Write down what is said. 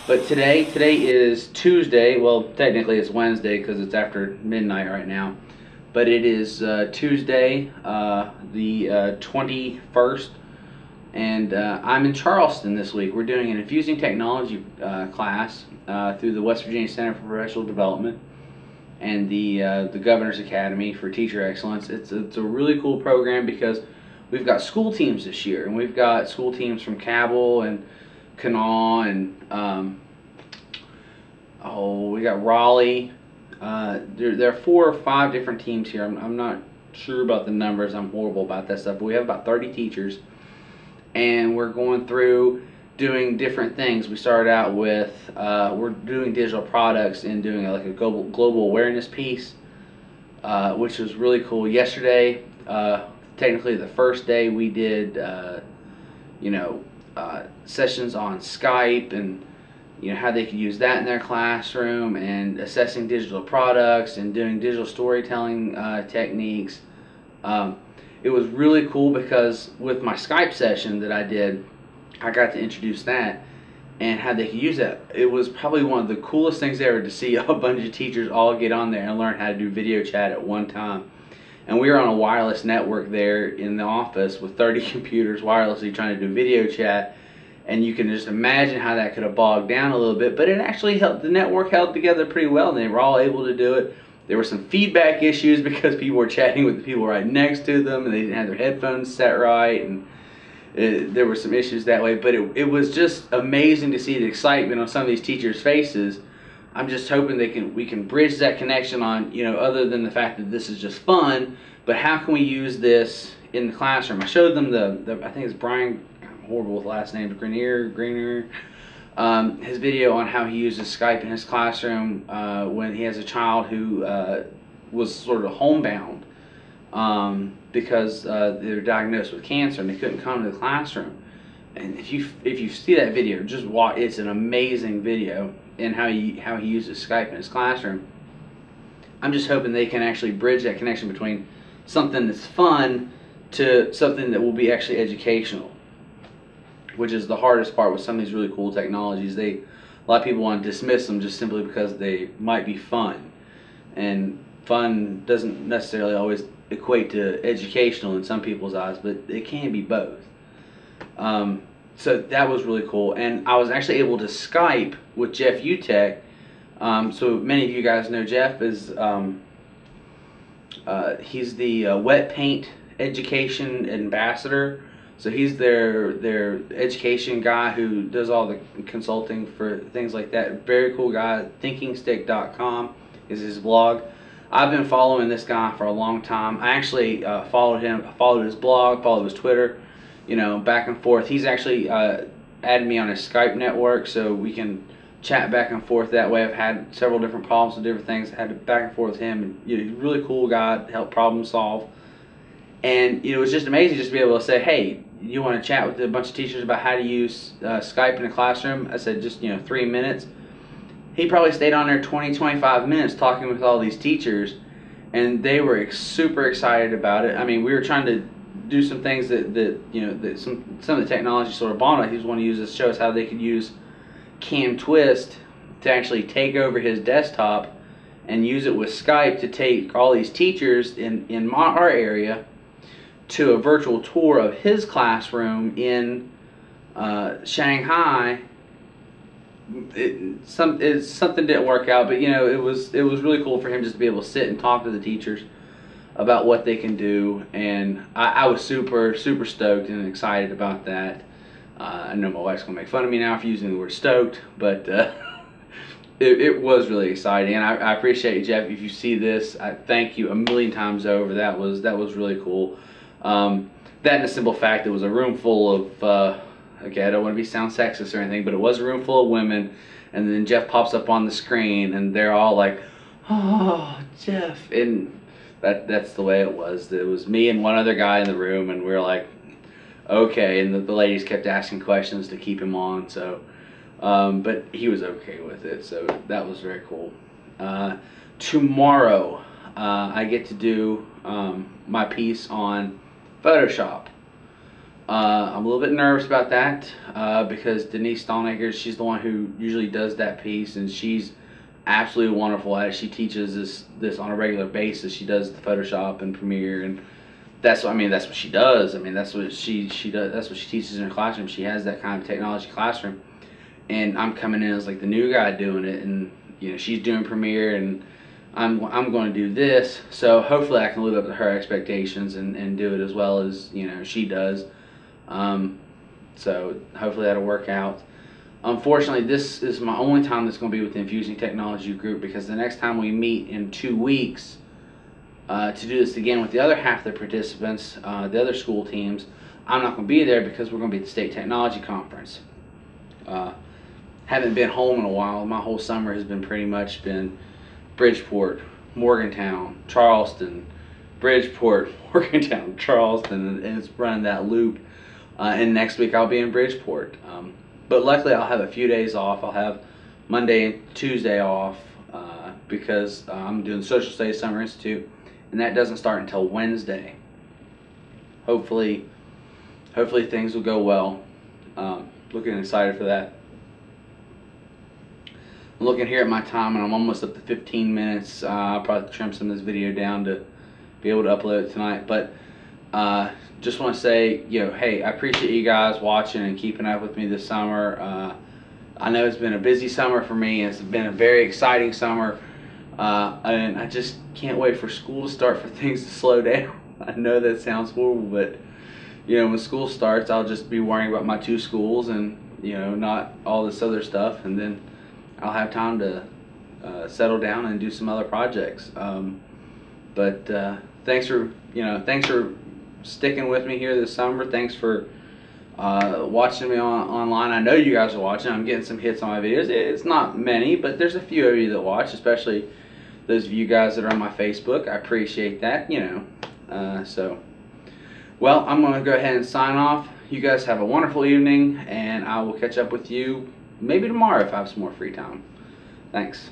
But today is Tuesday. Well, technically it's Wednesday because it's after midnight right now. But it is Tuesday, the 21st, and I'm in Charleston this week. We're doing an infusing technology class through the West Virginia Center for Professional Development and the Governor's Academy for Teacher Excellence. It's a really cool program because we've got school teams this year, and we've got school teams from Cabell and Kanawha and we got Raleigh. There are 4 or 5 different teams here. I'm not sure about the numbers. I'm horrible about that stuff. But we have about 30 teachers, and we're going through doing different things. We started out with we're doing digital products and doing like a global awareness piece, which was really cool. Yesterday, technically the first day, we did sessions on Skype and how they could use that in their classroom, and assessing digital products and doing digital storytelling techniques. It was really cool because with my Skype session that I did, I got to introduce that and how they could use that. It was probably one of the coolest things ever to see a bunch of teachers all get on there and learn how to do video chat at one time. And we were on a wireless network there in the office with 30 computers wirelessly trying to do video chat. And you can just imagine how that could have bogged down a little bit, but it actually helped. The network held together pretty well, and they were all able to do it. There were some feedback issues because people were chatting with the people right next to them, and they didn't have their headphones set right, and there were some issues that way. But it was just amazing to see the excitement on some of these teachers' faces. I'm just hoping we can bridge that connection on, other than the fact that this is just fun, but how can we use this in the classroom? I showed them I think it's Brian, I'm horrible with last names, Greener, his video on how he uses Skype in his classroom when he has a child who was sort of homebound because they were diagnosed with cancer and they couldn't come to the classroom. And if you see that video, just watch. It's an amazing video in how he uses Skype in his classroom. I'm just hoping they can actually bridge that connection between something that's fun to something that will be actually educational, which is the hardest part with some of these really cool technologies. A lot of people want to dismiss them just simply because they might be fun, and fun doesn't necessarily always equate to educational in some people's eyes, but it can be both. So that was really cool, and I was actually able to Skype with Jeff Utecht. So many of you guys know Jeff is he's the wet paint education ambassador. So he's their education guy who does all the consulting for things like that. Very cool guy. ThinkingStick.com is his blog. I've been following this guy for a long time. I actually followed him. I followed his blog, followed his Twitter, back and forth. He's actually added me on his Skype network so we can chat back and forth that way. I've had several different problems with different things. I had to back and forth with him. And, he's a really cool guy to help problem solve. And it was just amazing just to be able to say, hey, you want to chat with a bunch of teachers about how to use Skype in a classroom? I said, just 3 minutes. He probably stayed on there 20-25 minutes talking with all these teachers, and they were super excited about it. I mean, we were trying to do some things that some of the technology sort of bonded. He was wanting to use this to show us how they could use CamTwist to actually take over his desktop and use it with Skype to take all these teachers in our area to a virtual tour of his classroom in Shanghai. Something didn't work out, but it was really cool for him just to be able to sit and talk to the teachers about what they can do, and I was super stoked and excited about that. I know my wife's gonna make fun of me now for using the word stoked, but it was really exciting, and I appreciate Jeff. If you see this, I thank you a million times over. That was really cool. That and the simple fact it was a room full of okay, I don't want to sound sexist or anything, but it was a room full of women, and then Jeff pops up on the screen, and they're all like, "Oh, Jeff!" And that's the way it was. It was me and one other guy in the room, and we were like, "Okay." And the ladies kept asking questions to keep him on, so but he was okay with it, so that was very cool. Tomorrow, I get to do my piece on Photoshop. I'm a little bit nervous about that because Denise Stallnaker, she's the one who usually does that piece, and she's absolutely wonderful at it. She teaches this on a regular basis. She does the Photoshop and Premiere, and that's what, I mean, that's what she does. I mean, that's what she does. That's what she teaches in her classroom. She has that kind of technology classroom, and I'm coming in as like the new guy doing it, and you know, she's doing Premiere, and I'm going to do this. So hopefully I can live up to her expectations and do it as well as, you know, she does. So hopefully that'll work out. Unfortunately, this is my only time that's going to be with the Infusing Technology group, because the next time we meet in 2 weeks to do this again with the other half of the participants, the other school teams, I'm not going to be there because we're going to be at the State Technology Conference. Haven't been home in a while. My whole summer has been pretty much been Bridgeport, Morgantown, Charleston, Bridgeport, Morgantown, Charleston, and it's running that loop. And next week I'll be in Bridgeport. But luckily I'll have a few days off. I'll have Monday and Tuesday off because I'm doing Social Studies Summer Institute, and that doesn't start until Wednesday. Hopefully things will go well. Looking excited for that. I'm looking here at my time, and I'm almost up to 15 minutes. I'll probably trim some of this video down to be able to upload it tonight. But just want to say, you know, hey, I appreciate you guys watching and keeping up with me this summer. I know it's been a busy summer for me. It's been a very exciting summer, and I just can't wait for school to start, for things to slow down. I know that sounds horrible, but you know, when school starts, I'll just be worrying about my 2 schools and, you know, not all this other stuff, and then I'll have time to settle down and do some other projects. But thanks for sticking with me here this summer. Thanks for watching me online. I know you guys are watching. I'm getting some hits on my videos. It's not many, but there's a few of you that watch, especially those of you guys that are on my Facebook. I appreciate that, you know. Well, I'm going to go ahead and sign off. You guys have a wonderful evening, and I will catch up with you maybe tomorrow if I have some more free time. Thanks.